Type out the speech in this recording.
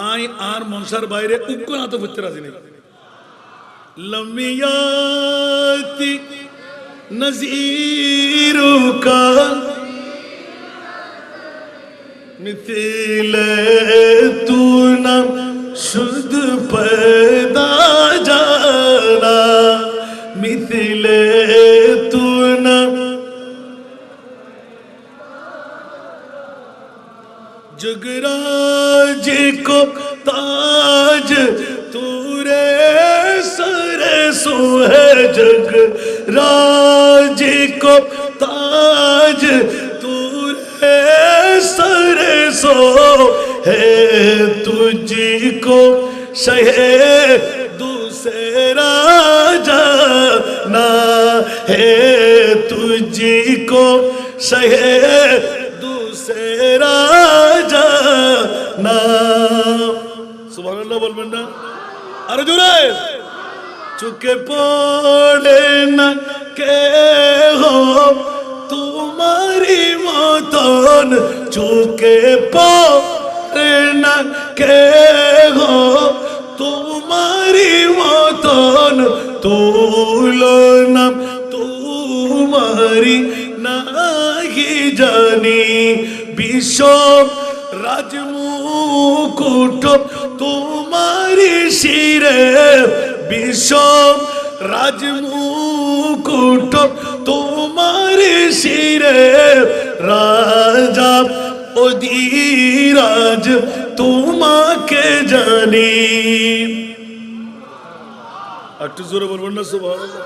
I আর মনসার বাইরে উগ্র না তো বুঝতে রাজি নেই লমিয়াতি নজিরুকা মিথিলে তু না শুধ पैदा जाना मिथिले तू ना जगराज को ताज तूरे सरे सो है जगराज को ताज तूरे सरे सो है तुझको शहे दूसरा जाना है तुझको शहे दूसरा जाना सुभान अल्लाह बोलবেন না আরো জোরে চুকে পড়ে না কে হো তোমারি মতন চুকে পড়ে না কে হো তোমারি মতন তুলনা তোমারি নাহি জানি বিশ্ব রাজমুকুট তোমারি শিরে বিশ্ব রাজমুকুট তোমারি শিরে রাজা অধিরাজ তোমাকে জানি একটু জোরে বলবেন না সুবহানাল্লাহ